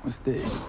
What's this?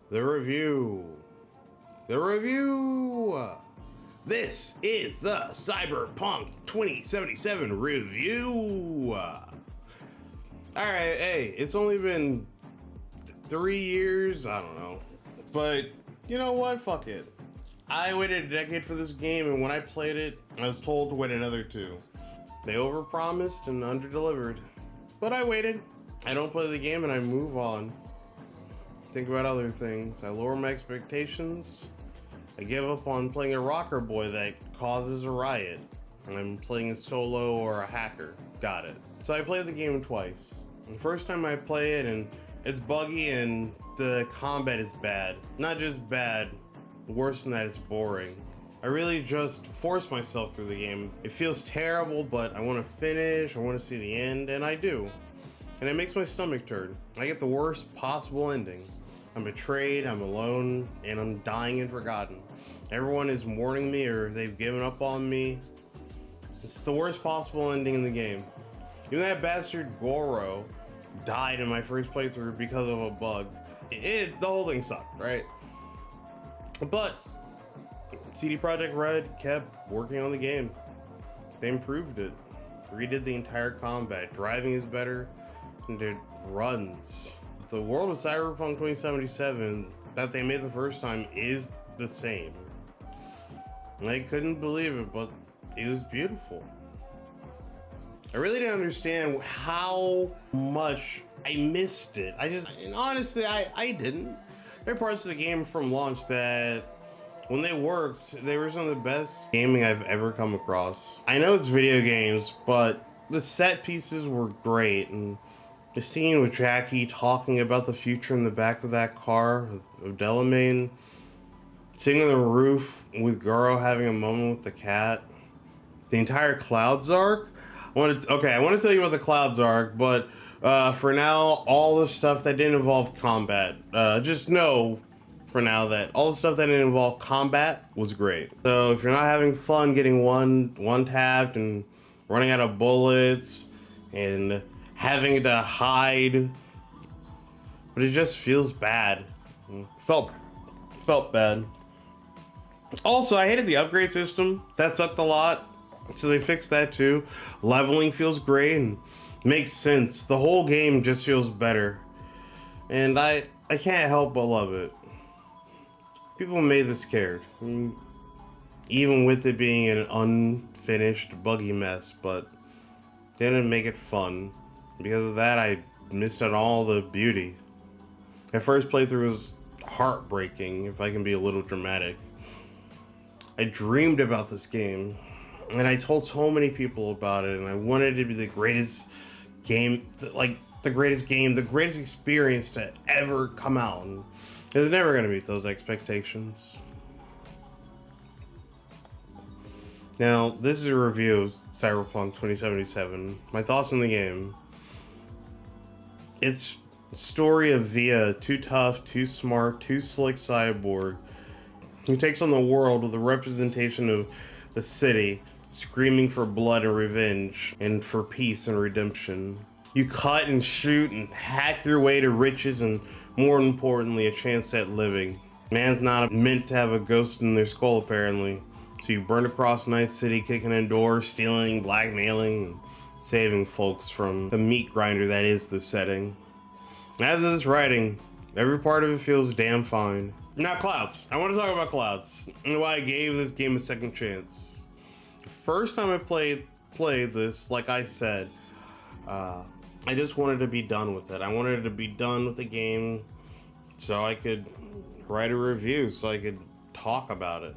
The review. The review. This is the Cyberpunk 2077 review. Alright, hey, it's only been 3 years, I don't know. But you know what? Fuck it. I waited a decade for this game, and when I played it, I was told to wait another 2. They overpromised and underdelivered. But I waited. I don't play the game and I move on. Think about other things. I lower my expectations. I give up on playing a rocker boy that causes a riot. I'm playing a solo or a hacker. Got it. So I played the game twice. The first time I play it, and it's buggy and the combat is bad. Not just bad, worse than that, it's boring. I really just force myself through the game. It feels terrible, but I want to finish, I want to see the end, and I do. And it makes my stomach turn. I get the worst possible ending. I'm betrayed, I'm alone, and I'm dying and forgotten. Everyone is mourning me or they've given up on me. It's the worst possible ending in the game. Even that bastard Goro died in my first playthrough because of a bug. The whole thing sucked, right? But CD Projekt Red kept working on the game. They improved it. Redid the entire combat. Driving is better, and it runs. The world of Cyberpunk 2077 that they made the first time is the same. I couldn't believe it, but it was beautiful. I really didn't understand how much I missed it. And honestly, I didn't. There are parts of the game from launch that, when they worked, they were some of the best gaming I've ever come across. I know it's video games, but the set pieces were great, and the scene with Jackie talking about the future in the back of that car of Delamain, sitting on the roof with Garo having a moment with the cat, the entire Clouds arc. I want to tell you about the Clouds arc, but for now, all the stuff that didn't involve combat, just know for now that all the stuff that didn't involve combat was great. So if you're not having fun getting one tapped and running out of bullets and having to hide, but it just feels bad. Felt bad. Also, I hated the upgrade system. That sucked a lot. So they fixed that too. Leveling feels great and makes sense. The whole game just feels better. And I can't help but love it. People made this scared. Even with it being an unfinished, buggy mess, but they didn't make it fun. Because of that, I missed out on all the beauty. My first playthrough was heartbreaking, if I can be a little dramatic. I dreamed about this game, and I told so many people about it, and I wanted it to be the greatest like the greatest game, the greatest experience to ever come out. And it's never going to meet those expectations. Now, this is a review of Cyberpunk 2077. My thoughts on the game. It's a story of Via, too tough, too smart, too slick cyborg, who takes on the world with a representation of the city, screaming for blood and revenge, and for peace and redemption. You cut and shoot and hack your way to riches and, more importantly, a chance at living. Man's not meant to have a ghost in their skull, apparently. So you burn across Night City, kicking in doors, stealing, blackmailing, and saving folks from the meat grinder that is the setting. As of this writing, every part of it feels damn fine. Now, Clouds. I want to talk about Clouds and why I gave this game a second chance. The first time I played this, like I said, I just wanted to be done with it. I wanted to be done with the game so I could write a review, so I could talk about it.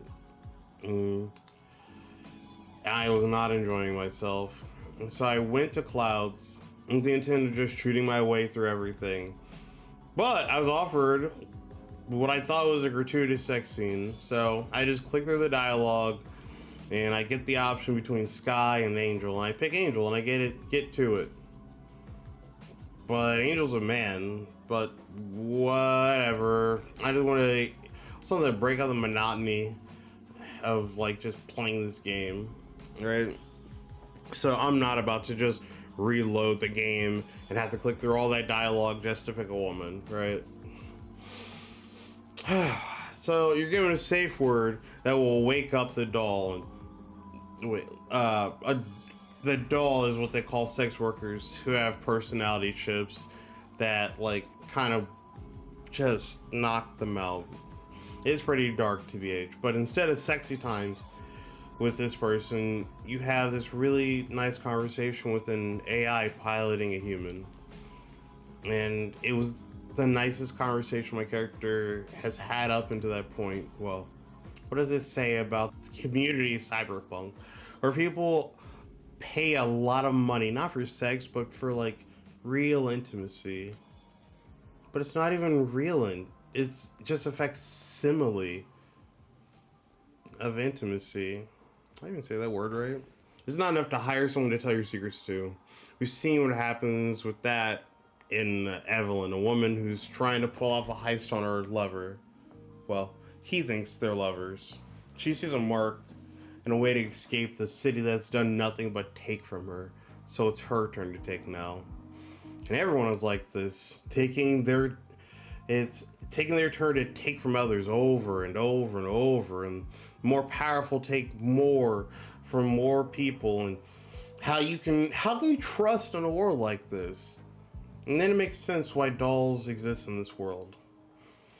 I was not enjoying myself. And so I went to Clouds with the intent of just shooting my way through everything. But I was offered what I thought was a gratuitous sex scene. So I just click through the dialogue and I get the option between Sky and Angel. And I pick Angel and I get to it. But Angel's a man, but whatever. I just want to something to break out the monotony of like just playing this game, right? So I'm not about to just reload the game and have to click through all that dialogue just to pick a woman, right? So you're given a safe word that will wake up the doll. The doll is what they call sex workers who have personality chips that like kind of just knock them out. It's pretty dark TBH, but instead of sexy times with this person, you have this really nice conversation with an AI piloting a human. And it was the nicest conversation my character has had up until that point. Well, what does it say about the community of Cyberpunk? Where people pay a lot of money, not for sex, but for like real intimacy. But it's not even real, it's just a facsimile of intimacy. I even say that word right. It's not enough to hire someone to tell your secrets to. We've seen what happens with that in Evelyn, a woman who's trying to pull off a heist on her lover. Well, he thinks they're lovers. She sees a mark and a way to escape the city that's done nothing but take from her. So it's her turn to take now. And everyone is like this, taking their turn to take from others over and over and over, and the more powerful take more from more people. And how can you trust in a world like this? And then it makes sense why dolls exist in this world.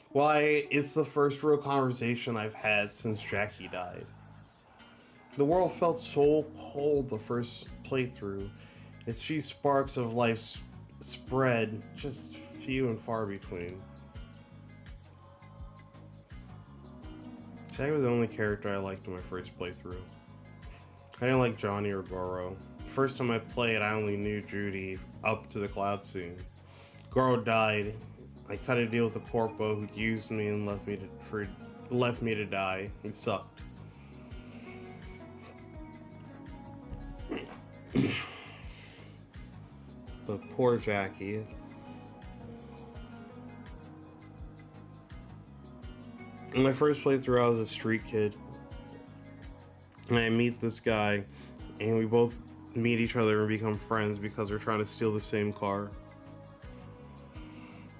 Why it's the first real conversation I've had since Jackie died. The world felt so cold the first playthrough. Its few sparks of life spread, just few and far between. Jackie was the only character I liked in my first playthrough. I didn't like Johnny or Goro. The first time I played, I only knew Judy up to the Cloud scene. Goro died. I cut a deal with the corpo who used me and left me to die. It sucked. But poor Jackie. In my first playthrough, I was a street kid. And I meet this guy, and we both meet each other and become friends because we're trying to steal the same car.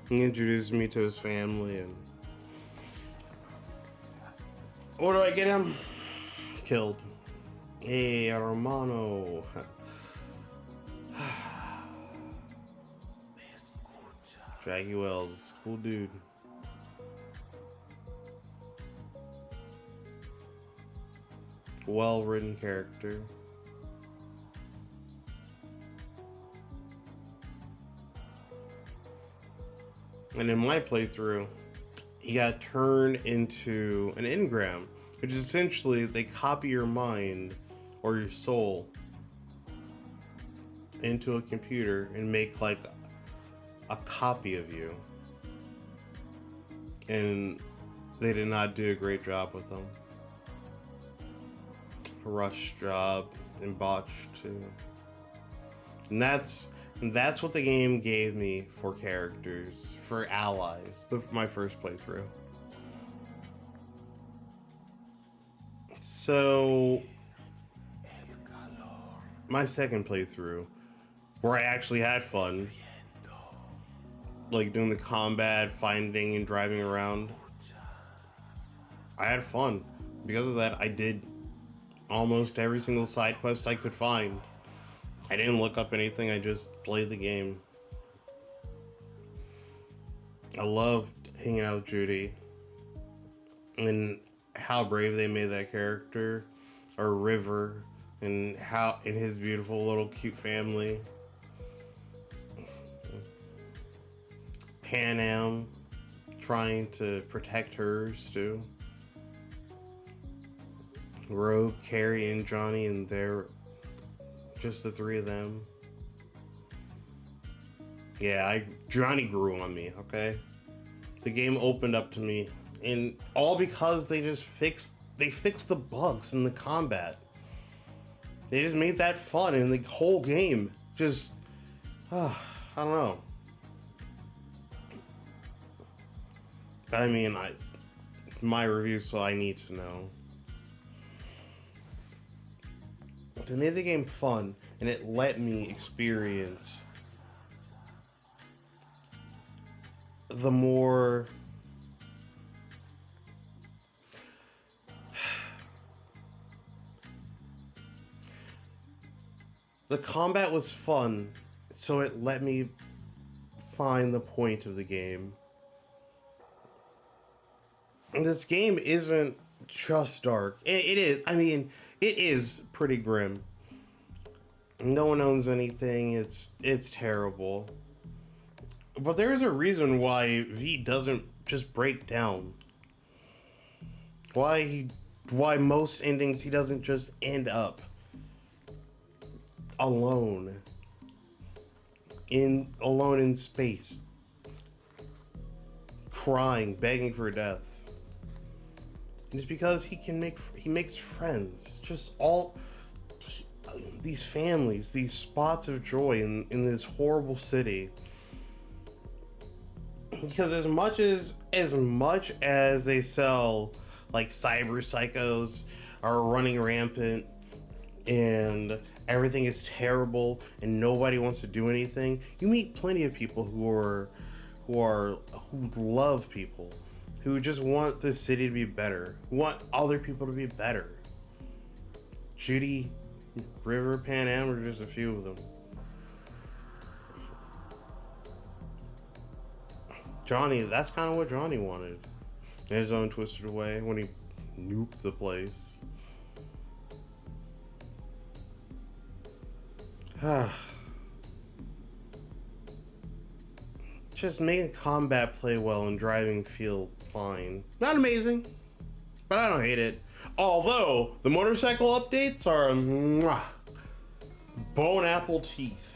He introduced me to his family, and what do I get him? Killed. Hey, hermano. Jackie Wells, cool dude. Well-written character. And in my playthrough, he got turned into an engram, which is essentially they copy your mind or your soul into a computer and make like a copy of you. And they did not do a great job with them. Rush job and botched too. And that's what the game gave me for characters, for allies, my first playthrough. So, my second playthrough, where I actually had fun, like doing the combat, finding and driving around, I had fun. Because of that, I did almost every single side quest I could find. I didn't look up anything, I just played the game. I loved hanging out with Judy and how brave they made that character, or River, and how in his beautiful little cute family. Pan trying to protect hers too. Rogue, Carrie, and Johnny, and they're just the three of them. Yeah, Johnny grew on me, okay? The game opened up to me, and all because they fixed the bugs in the combat. They just made that fun, and the whole game just, I don't know. I mean, my review, so I need to know. They made the game fun, and it let me experience the more the combat was fun, so it let me find the point of the game. And this game isn't just dark. It is. I mean, it is pretty grim. No one owns anything. It's terrible. But there is a reason why V doesn't just break down. Why most endings he doesn't just end up alone in space, crying, begging for death. And it's because he makes friends, just all these families, these spots of joy in this horrible city. Because as much as they sell like cyber psychos are running rampant and everything is terrible and nobody wants to do anything, you meet plenty of people who love people, who just want the city to be better, who want other people to be better. Judy, River, Pan Am are just a few of them. Johnny, that's kind of what Johnny wanted, in his own twisted way, when he nuked the place. Just making combat play well and driving feel fine. Not amazing, but I don't hate it. Although, the motorcycle updates are bone apple teeth.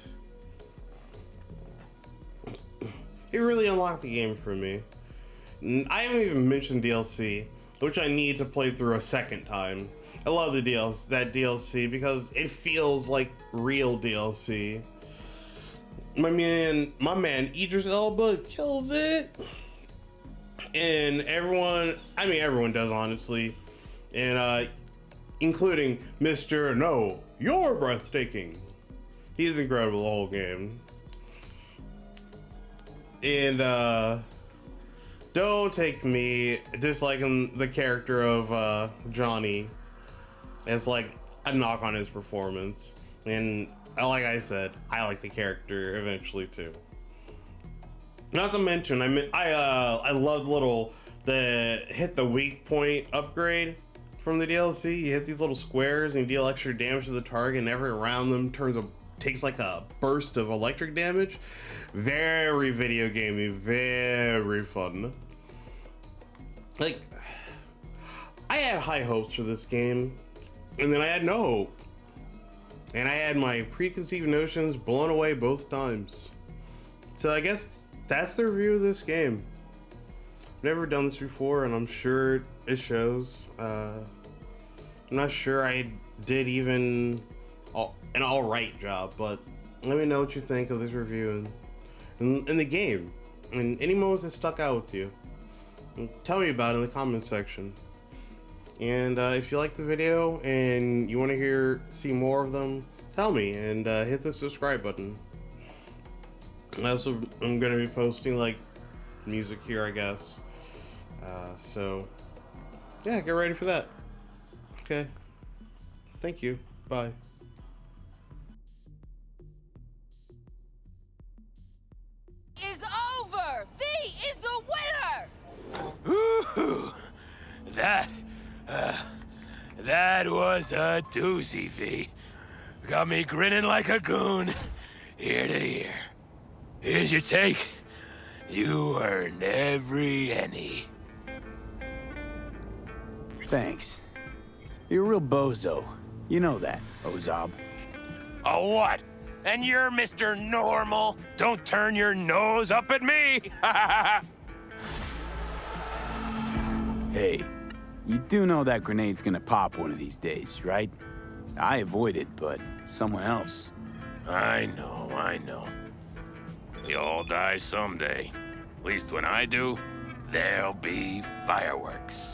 It really unlocked the game for me. I haven't even mentioned DLC, which I need to play through a second time. I love that DLC because it feels like real DLC. My man Idris Elba kills it. And everyone does, honestly. And including Mr. No, you're breathtaking. He's incredible the whole game. And don't take me disliking the character of Johnny as like a knock on his performance. And like I said, I like the character eventually too. Not to mention, I love the hit the weak point upgrade from the DLC. You hit these little squares and you deal extra damage to the target, and every around them takes like a burst of electric damage. Very video gamey, very fun. Like, I had high hopes for this game, and then I had no hope. And I had my preconceived notions blown away both times. So I guess that's the review of this game. I've never done this before, and I'm sure it shows. I'm not sure I did even an alright job, but let me know what you think of this review and the game, and any moments that stuck out with you. And tell me about it in the comments section. And if you like the video and you want to see more of them, tell me, and hit the subscribe button. I'm going to be posting like music here, I guess. So yeah, get ready for that. Okay. Thank you. Bye. Is over. V is the winner. Ooh, that was a doozy, V. Got me grinning like a goon, ear to ear. Here's your take. You earned every penny. Thanks. You're a real bozo. You know that, Ozob. A what? And you're Mr. Normal? Don't turn your nose up at me! Hey, you do know that grenade's gonna pop one of these days, right? I avoid it, but someone else. I know. We all die someday. At least when I do, there'll be fireworks.